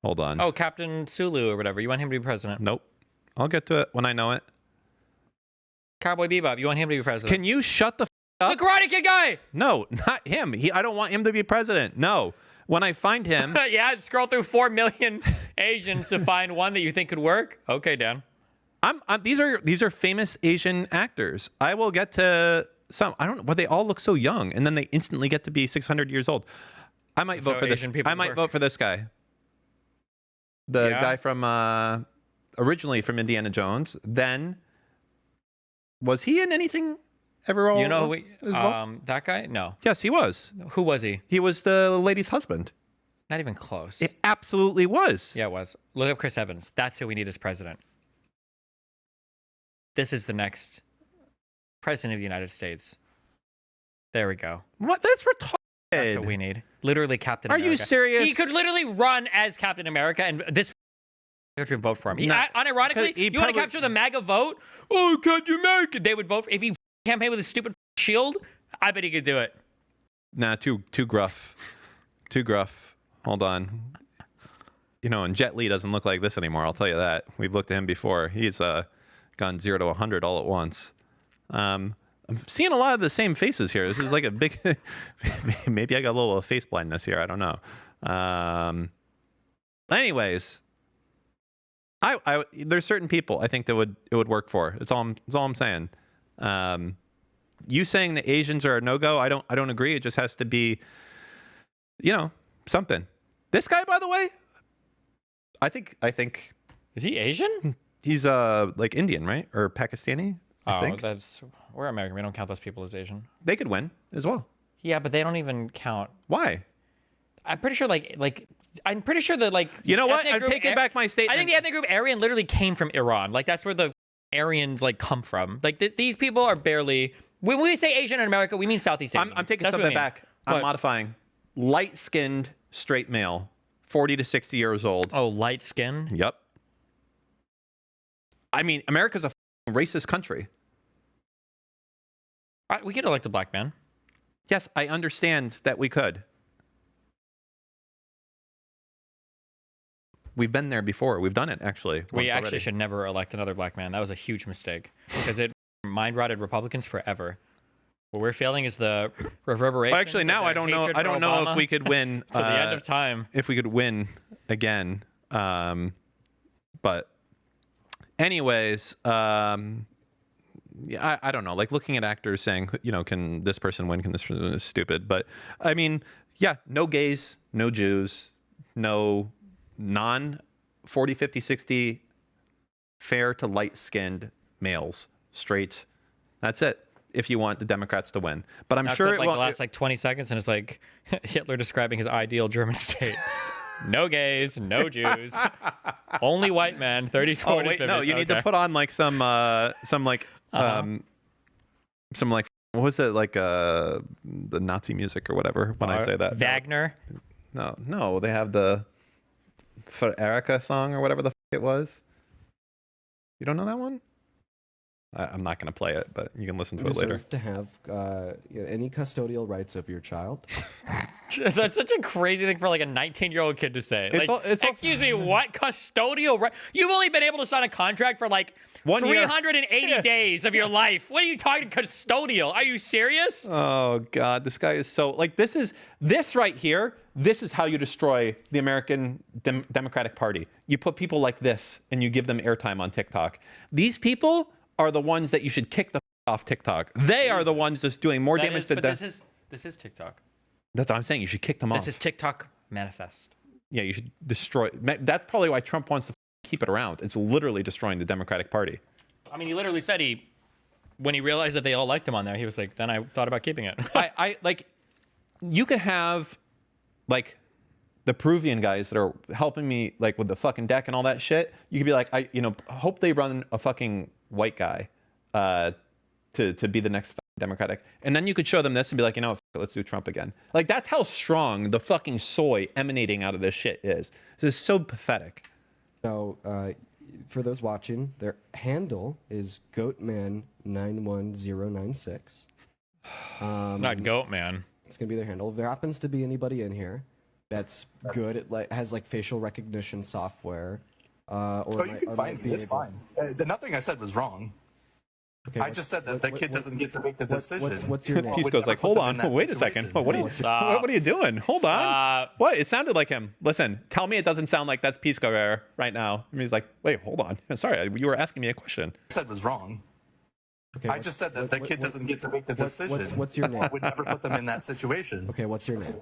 Hold on. Oh, Captain Sulu or whatever. You want him to be president? Nope. I'll get to it when I know it. Cowboy Bebop. You want him to be president? Can you shut the The up? Karate Kid guy. No, not him. I don't want him to be president. No. When I find him, Yeah, scroll through 4 million Asians to find one that you think could work. Okay, Dan. these are famous Asian actors. I will get to some. I don't know why they all look so young, and then they instantly get to be 600 years old. I might vote how for this. Asian people I might work. vote for this guy. The Yeah? guy from originally from Indiana Jones. Then was he in anything ever? You know, as well? that guy? No. Yes, he was. Who was he? He was the lady's husband. Not even close. It absolutely was. Yeah, it was. Look up Chris Evans. That's who we need as president. This is the next president of the United States. There we go. What? That's retarded. That's what we need. Literally Captain Are America. you serious? He could literally run as Captain America and this country would vote for him. Unironically, he you want probably- to capture the MAGA vote? Oh, Captain America. They would vote for, if he campaigned with a stupid shield, I bet he could do it. Nah, too gruff. Too gruff. Hold on. You know, and Jet Li doesn't look like this anymore. I'll tell you that. We've looked at him before. He's gone 0 to 100 all at once. I'm seeing a lot of the same faces here. This is like a big. Maybe I got a little face blindness here. I don't know. Anyways, I there's certain people I think that it would work for. It's all I'm saying. You saying the Asians are a no-go? I don't agree. It just has to be, you know, something. This guy, by the way, I think Is he Asian? he's like Indian, right? Or Pakistani, I think. We're American. We don't count those people as Asian. They could win as well. Yeah, but they don't even count. Why? I'm pretty sure I'm pretty sure that You know what? ethnic I'm group taking back my statement. I think the ethnic group Aryan literally came from Iran. Like that's where the Aryans come from. Like these people are barely. When we say Asian in America, we mean Southeast Asian. I'm taking That's what something we mean. back. I'm What? modifying. Light-skinned straight male, 40 to 60 years old. Oh, light skin. Yep. I mean, America's a racist country. We could elect a black man. Yes, I understand that we could. We've been there before. We've done it, actually. We once actually already. should never elect another black man. That was a huge mistake because it mind rotted Republicans forever. What we're feeling is the reverberations. Well, actually, now of I their don't know. hatred I for don't know Obama if we could win to the end of time. If we could win again. But anyways, yeah, I don't know. Like looking at actors saying, you know, can this person win? Can this person is stupid? But I mean, yeah, no gays, no Jews, no non 40, 50, 60 fair to light-skinned males, straight. That's it. If you want the Democrats to win, but I'm Now sure clip, it won't. lasts 20 seconds, and it's like Hitler describing his ideal German state. No gays, no Jews, only white men. 30, 40, Oh wait, 50. no, you need to Okay. put on like some like what was it, like the Nazi music or whatever when I say that. Wagner. No, they have the For Erica song or whatever the it was. You don't know that one? I'm not going to play it, but you can listen to You it later. deserve to have any custodial rights of your child. That's such a crazy thing for like a 19-year-old kid to say. It's Like, excuse me, what custodial right? You've only been able to sign a contract for like 1 year. 380 days of your life. What are you talking custodial? Are you serious? Oh God, this guy is so like this right here. This is how you destroy the American Democratic Party. You put people like this and you give them airtime on TikTok. These people are the ones that you should kick the off TikTok. They are the ones just doing more damage to this is TikTok. That's what I'm saying. You should kick them off. This is TikTok manifest. Yeah, you should destroy. That's probably why Trump wants to keep it around. It's literally destroying the Democratic Party. I mean, he literally said when he realized that they all liked him on there, he was like, then I thought about keeping it. I like, you could have like the Peruvian guys that are helping me like with the fucking deck and all that shit. You could be like, hope they run a fucking white guy to be the next Democratic. And then you could show them this and be like, let's do Trump again. Like, that's how strong the fucking soy emanating out of this shit is. This is so pathetic. So, for those watching, their handle is Goatman91096. Not Goatman. It's gonna be their handle. If there happens to be anybody in here that's good at has like facial recognition software, you can find me. It's fine. Nothing I said was wrong. Okay, I just said that the kid doesn't get to make the decision. What's your name? Pisco's like, hold on, wait a second. What are you doing? Hold on. What? It sounded like him. Listen, tell me it doesn't sound like that's Pisco right now. And he's like, wait, hold on. Sorry, you were asking me a question. I said was wrong. Okay, I just said that the kid doesn't get to make the decision. What's your name? I would never put them in that situation. Okay, what's your name?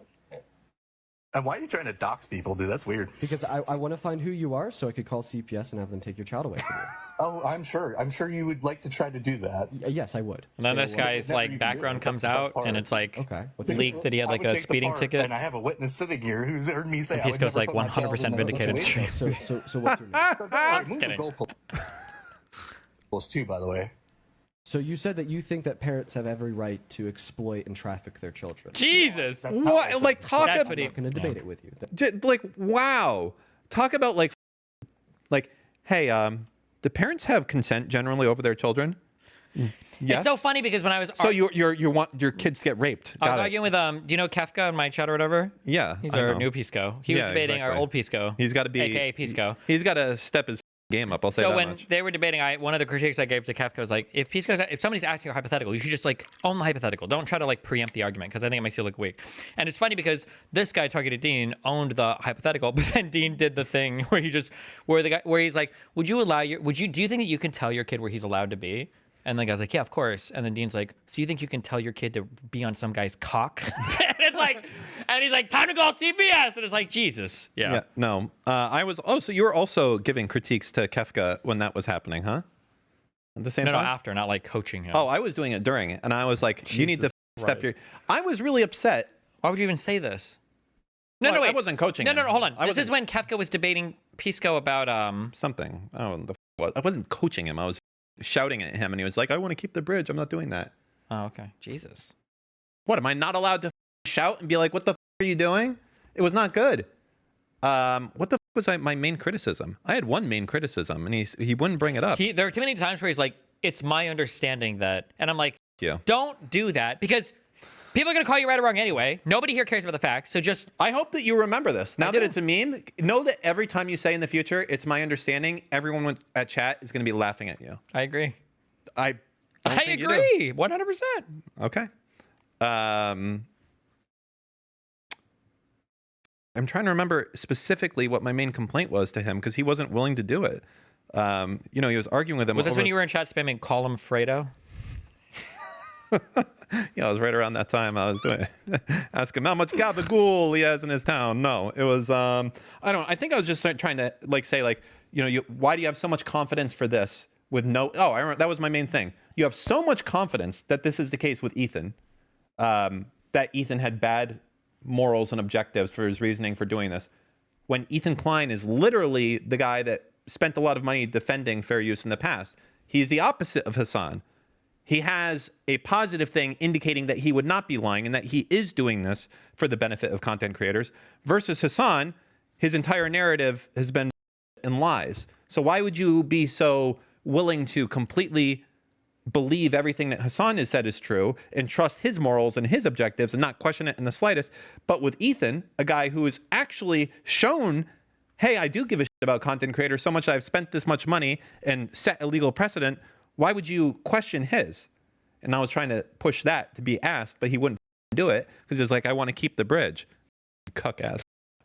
And why are you trying to dox people, dude? That's weird. Because I want to find who you are so I could call CPS and have them take your child away from you. Oh, I'm sure. I'm sure you would like to try to do that. Yes, I would. And then this guy's like background comes out and it's like leaked that he had like a speeding ticket. And I have a witness sitting here who's heard me say Pisco's like 100% vindicated. So what's your name? Just kidding. Goalpost too, by the way. So you said that you think that parents have every right to exploit and traffic their children. Jesus. What? Like, talk That's about... what he... I'm not going to debate it with you. Like, wow. Talk about like, hey, do parents have consent generally over their children? Yes. It's so funny because when I was... So you want your kids to get raped. I was arguing with, do you know Kefka in my chat or whatever? Yeah. He's our new Pisco. He was debating our old Pisco. He's got to be... AKA Pisco. He's got to step his game up, I'll say that much. So when they were debating, one of the critiques I gave to Kefka was like, if somebody's asking a hypothetical, you should just like own the hypothetical. Don't try to like preempt the argument because I think it makes you look weak. And it's funny because this guy targeted Dean owned the hypothetical, but then Dean did the thing where he's like, do you think that you can tell your kid where he's allowed to be? And the guy's like, yeah, of course. And then Dean's like, so you think you can tell your kid to be on some guy's cock? And it's like, and he's like, time to call CPS. And it's like, Jesus. Yeah. No. So you were also giving critiques to Kefka when that was happening, huh? At the same time? No, after, not like coaching him. Oh, I was doing it during it. And I was like, you need to step your... I was really upset. Why would you even say this? No, wait. I wasn't coaching him. No, hold on. This is when Kefka was debating Pisco about... something. I don't know what. I wasn't coaching him. I was shouting at him and he was like, I want to keep the bridge. I'm not doing that. Oh, okay. Jesus. What, am I not allowed to shout and be like, what the are you doing? It was not good. What the was my main criticism? I had one main criticism and he wouldn't bring it up. There are too many times where he's like, it's my understanding that, and I'm like, yeah, don't do that because people are going to call you right or wrong anyway. Nobody here cares about the facts. So just... I hope that you remember this. Now that it's a meme, know that every time you say in the future, it's my understanding, everyone at chat is going to be laughing at you. I agree. I agree. 100%. Okay. I'm trying to remember specifically what my main complaint was to him because he wasn't willing to do it. He was arguing with him. Was this when you were in chat spamming call him Fredo? Yeah, it was right around that time I was doing it. Ask him how much gabagool he has in his town. No, it was, I think I was just trying to say why do you have so much confidence for this with no, I remember that was my main thing. You have so much confidence that this is the case with Ethan, that Ethan had bad morals and objectives for his reasoning for doing this. When Ethan Klein is literally the guy that spent a lot of money defending fair use in the past. He's the opposite of Hassan. He has a positive thing indicating that he would not be lying and that he is doing this for the benefit of content creators versus Hassan. His entire narrative has been in lies. So why would you be so willing to completely believe everything that Hassan has said is true and trust his morals and his objectives and not question it in the slightest? But with Ethan, a guy who is actually shown hey, I do give a shit about content creators so much that I've spent this much money and set a legal precedent. Why would you question his? And I was trying to push that to be asked, but he wouldn't do it because he's like, I want to keep the bridge. Cuck ass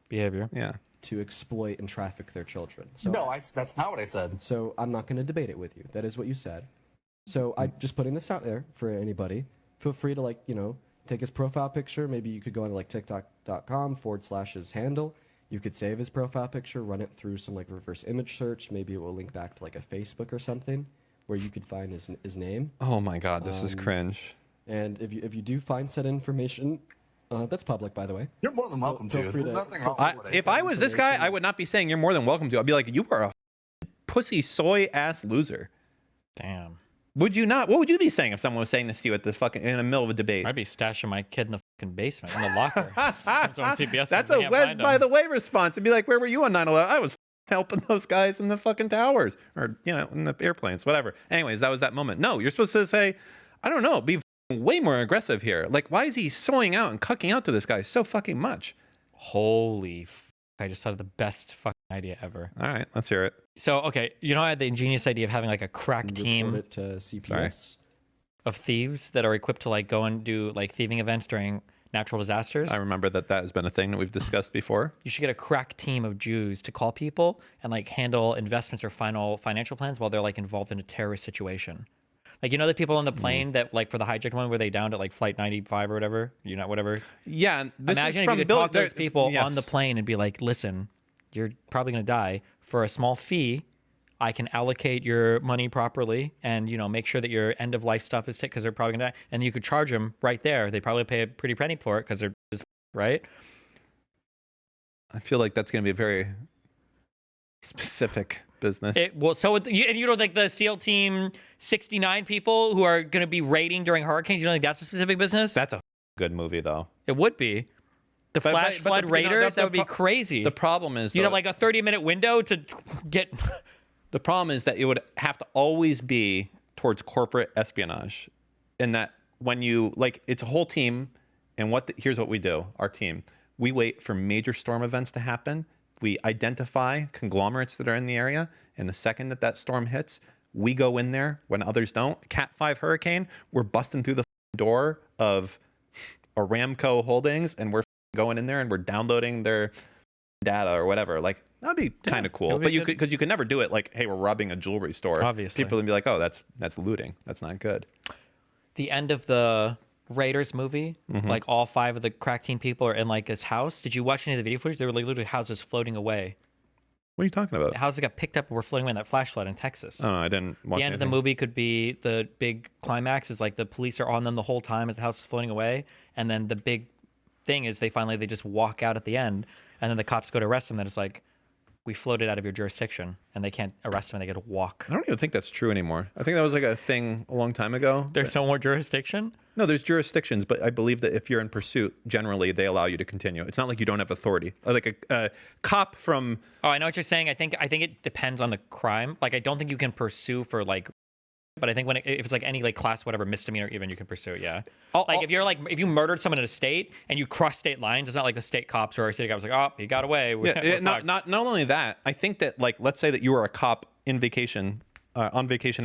behavior. Yeah. To exploit and traffic their children. So, No, that's not what I said. So I'm not going to debate it with you. That is what you said. So I'm just putting this out there for anybody. Feel free to, like, you know, take his profile picture. Maybe you could go on like tiktok.com/his handle. You could save his profile picture, run it through some like reverse image search. Maybe it will link back to like a Facebook or something where you could find his name. Oh my God, this is cringe. And if you do find said information, that's public, by the way. You're more than welcome Feel to. free There's to- nothing wrong with it. If I was this guy, I would not be saying you're more than welcome to. I'd be like, you are a pussy soy ass loser. Damn. Would you not? What would you be saying if someone was saying this to you at the fucking in the middle of a debate? I'd be stashing my kid in the fucking basement in the locker. CPS That's a Wes by the way response. It'd be like, where were you on 9/11? I was helping those guys in the fucking towers or, you know, in the airplanes, whatever. Anyways, that was that moment. No, you're supposed to say, I don't know, be way more aggressive here. Like, why is he soying out and cucking out to this guy so fucking much? Holy I just thought of the best fucking idea ever. All right, let's hear it. So, okay, you know, I had the ingenious idea of having like a crack Report team it to CPS. Sorry. of thieves that are equipped to like go and do like thieving events during natural disasters. I remember that has been a thing that we've discussed before. You should get a crack team of Jews to call people and like handle investments or financial plans while they're like involved in a terrorist situation. Like, you know, the people on the plane that like for the hijacked one where they downed at like flight 95 or whatever, you know, whatever. Yeah. This Imagine is if from you could Bill, talk to those people yes. on the plane and be like, listen, you're probably going to die. For a small fee, I can allocate your money properly and, you know, make sure that your end of life stuff is taken because they're probably going to die. And you could charge them right there. They probably pay a pretty penny for it because they're just, right? I feel like that's going to be a very specific business. And you know, like the SEAL Team 69 people who are going to be raiding during hurricanes, you don't think that's a specific business? That's a good movie, though. It would be. The flash flood raiders, that would be crazy. The problem is, you'd have like a 30-minute window to get. The problem is that it would have to always be towards corporate espionage, and that when you like, it's a whole team. And here's what we do: our team, we wait for major storm events to happen. We identify conglomerates that are in the area, and the second that storm hits, we go in there when others don't. Cat 5 hurricane, we're busting through the door of Aramco Holdings, and we're going in there and we're downloading their data or whatever. Like, that'd be kind of cool. But because you could never do it like, hey, we're robbing a jewelry store. Obviously. People would be like, oh, that's looting. That's not good. The end of the Raiders movie, like all 5 of the crack team people are in like this house. Did you watch any of the video footage? They were like literally houses floating away. What are you talking about? The houses got picked up and were floating away in that flash flood in Texas. Oh, I didn't watch The end of the movie could be the big climax is like the police are on them the whole time as the house is floating away. And then the big thing is they just walk out at the end. And then the cops go to arrest them. Then it's like, we floated out of your jurisdiction, and they can't arrest them. And they get to walk. I don't even think that's true anymore. I think that was like a thing a long time ago. There's no more jurisdiction? No, there's jurisdictions, but I believe that if you're in pursuit, generally they allow you to continue. It's not like you don't have authority. Like a cop from. Oh, I know what you're saying. I think it depends on the crime. Like, I don't think you can pursue for like. But I think if it's like any like class whatever misdemeanor even you can pursue it, yeah. If you murdered someone in a state and you cross state lines, it's not like the state cops or a city cops like, oh, he got away. Not only that, I think that like let's say that you were a cop on vacation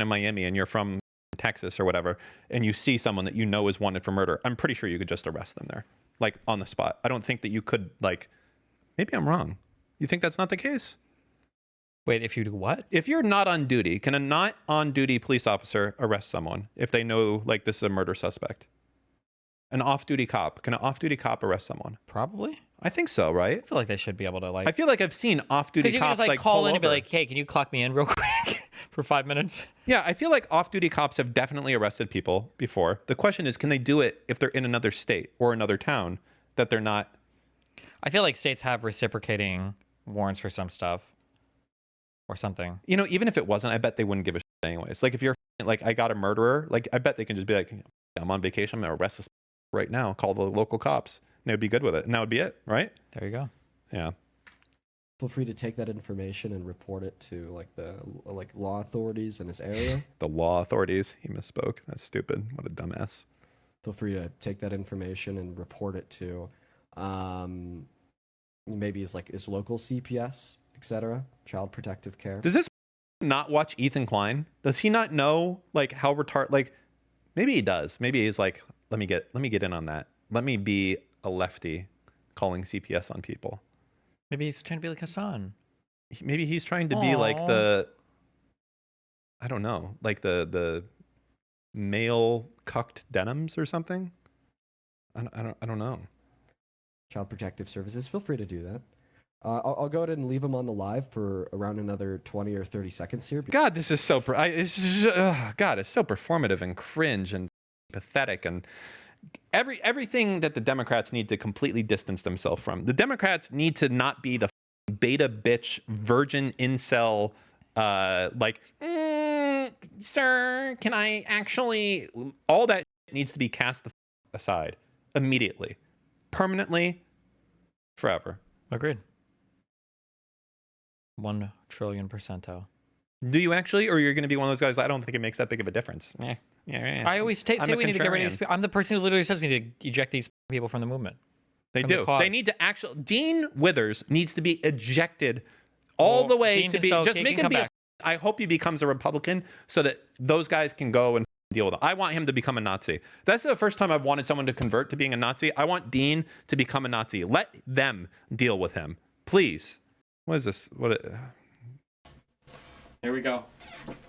in Miami and you're from Texas or whatever, and you see someone that you know is wanted for murder. I'm pretty sure you could just arrest them there, like on the spot. I don't think that you could like. Maybe I'm wrong. You think that's not the case? Wait, if you do what? If you're not on duty, can a not on duty police officer arrest someone if they know like this is a murder suspect? An off-duty cop. Can an off-duty cop arrest someone? Probably. I think so, right? I feel like they should be able to like. I feel like I've seen off-duty cops you can just like pull call in and be over. like, hey, can you clock me in real quick for 5 minutes? Yeah, I feel like off-duty cops have definitely arrested people before. The question is, can they do it if they're in another state or another town that they're not? I feel like states have reciprocating warrants for some stuff. Or something. You know, even if it wasn't, I bet they wouldn't give a shit anyways. Like if you're like, I got a murderer, like I bet they can just be like, I'm on vacation, I'm gonna arrest this right now. Call the local cops. And they would be good with it, and that would be it, right? There you go. Yeah. Feel free to take that information and report it to like the law authorities in this area. The law authorities. He misspoke. That's stupid. What a dumbass. Feel free to take that information and report it to maybe it's like his local CPS etc. Child protective care. Does this not watch Ethan Klein? Does he not know like how retarded? Like maybe he does. Maybe he's like, let me get in on that. Let me be a lefty calling CPS on people. Maybe he's trying to be like Hassan. Maybe he's trying to be like I don't know, like the male cucked denims or something. I don't know. Child Protective Services, feel free to do that. I'll go ahead and leave them on the live for around another 20 or 30 seconds here. God, this is so it's so performative and cringe and pathetic, and everything that the Democrats need to completely distance themselves from. The Democrats need to not be the beta bitch virgin incel sir, can I actually, all that needs to be cast aside immediately, permanently, forever. Agreed. 1 trillion %. Do you actually, or you're going to be one of those guys? I don't think it makes that big of a difference. I always say we need to get rid of these people. I'm the person who literally says we need to eject these people from the movement. They do. They need to actually. Dean Withers needs to be ejected all the way to be. Just make him be. I hope he becomes a Republican so that those guys can go and deal with him. I want him to become a Nazi. That's the first time I've wanted someone to convert to being a Nazi. I want Dean to become a Nazi. Let them deal with him, please. What is this? Here we go.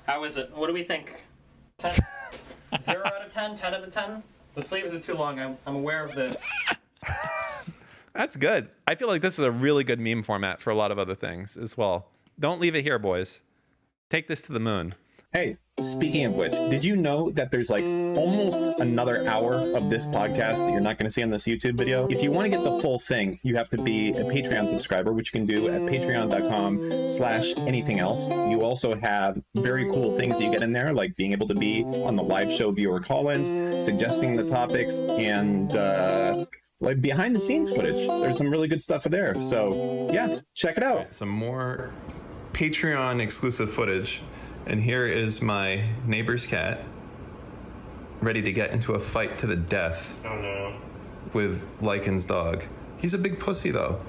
How is it? What do we think? 10? 0 out of 10? 10 out of 10? The sleeves are too long. I'm aware of this. That's good. I feel like this is a really good meme format for a lot of other things as well. Don't leave it here, boys. Take this to the moon. Hey, speaking of which, did you know that there's like almost another hour of this podcast that you're not going to see on this YouTube video? If you want to get the full thing, you have to be a Patreon subscriber, which you can do at patreon.com/anything else. You also have very cool things that you get in there, like being able to be on the live show viewer call-ins, suggesting the topics, and like behind the scenes footage. There's some really good stuff there. So yeah, check it out. Some more Patreon exclusive footage. And here is my neighbor's cat, ready to get into a fight to the death. Oh no. With Lycan's dog. He's a big pussy though.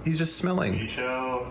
He's just smelling. You chill.